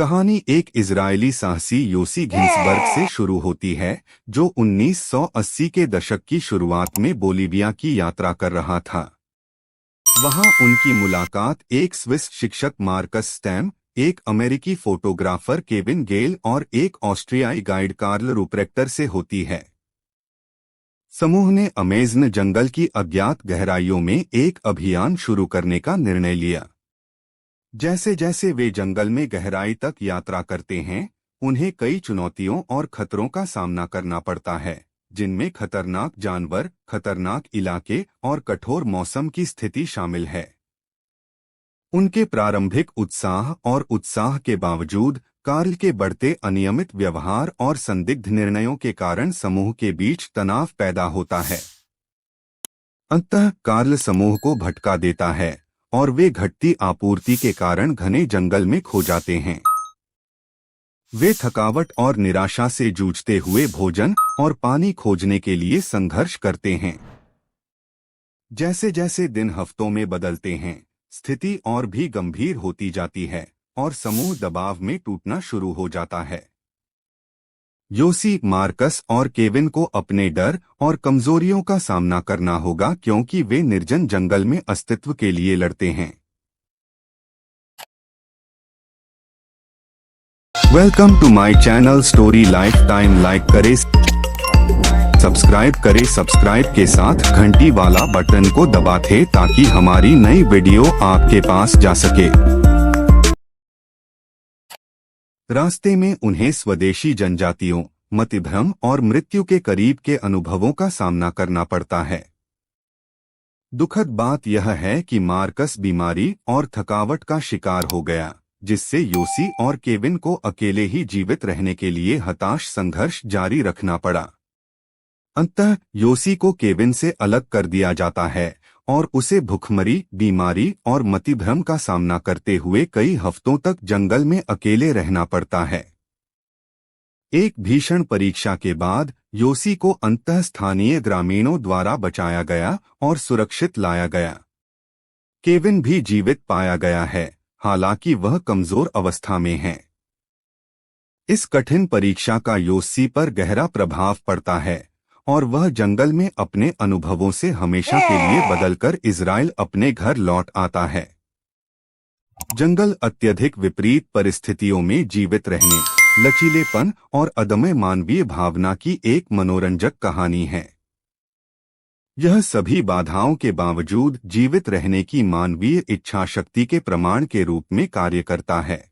कहानी एक इजरायली साहसी योसी घिंसबर्ग से शुरू होती है, जो 1980 के दशक की शुरुआत में बोलीविया की यात्रा कर रहा था। वहां उनकी मुलाकात एक स्विस शिक्षक मार्कस स्टैम, एक अमेरिकी फोटोग्राफर केविन गेल और एक ऑस्ट्रियाई गाइड कार्ल रूप्रेक्टर से होती है। समूह ने अमेज़न जंगल की अज्ञात गहराइयों में एक अभियान शुरू करने का निर्णय लिया। जैसे जैसे वे जंगल में गहराई तक यात्रा करते हैं, उन्हें कई चुनौतियों और खतरों का सामना करना पड़ता है, जिनमें खतरनाक जानवर, खतरनाक इलाके और कठोर मौसम की स्थिति शामिल है। उनके प्रारंभिक उत्साह के बावजूद कार्ल के बढ़ते अनियमित व्यवहार और संदिग्ध निर्णयों के कारण समूह के बीच तनाव पैदा होता है। अंततः कार्ल समूह को भटका देता है और वे घटती आपूर्ति के कारण घने जंगल में खो जाते हैं। वे थकावट और निराशा से जूझते हुए भोजन और पानी खोजने के लिए संघर्ष करते हैं। जैसे जैसे दिन हफ्तों में बदलते हैं, स्थिति और भी गंभीर होती जाती है और समूह दबाव में टूटना शुरू हो जाता है। योसी, मार्कस और केविन को अपने डर और कमजोरियों का सामना करना होगा, क्योंकि वे निर्जन जंगल में अस्तित्व के लिए लड़ते हैं। Welcome to my channel story life time. Like करें, सब्सक्राइब के साथ घंटी वाला बटन को दबाएं ताकि हमारी नई वीडियो आपके पास जा सके। रास्ते में उन्हें स्वदेशी जनजातियों, मतिभ्रम और मृत्यु के करीब के अनुभवों का सामना करना पड़ता है। दुखद बात यह है कि मार्कस बीमारी और थकावट का शिकार हो गया, जिससे योसी और केविन को अकेले ही जीवित रहने के लिए हताश संघर्ष जारी रखना पड़ा। अंततः योसी को केविन से अलग कर दिया जाता है और उसे भुखमरी, बीमारी और मतिभ्रम का सामना करते हुए कई हफ्तों तक जंगल में अकेले रहना पड़ता है। एक भीषण परीक्षा के बाद योसी को अंततः स्थानीय ग्रामीणों द्वारा बचाया गया और सुरक्षित लाया गया। केविन भी जीवित पाया गया है, हालांकि वह कमजोर अवस्था में है। इस कठिन परीक्षा का योसी पर गहरा प्रभाव पड़ता है और वह जंगल में अपने अनुभवों से हमेशा के लिए बदलकर इजराइल अपने घर लौट आता है। जंगल अत्यधिक विपरीत परिस्थितियों में जीवित रहने, लचीलेपन और अदम्य मानवीय भावना की एक मनोरंजक कहानी है। यह सभी बाधाओं के बावजूद जीवित रहने की मानवीय इच्छा शक्ति के प्रमाण के रूप में कार्य करता है।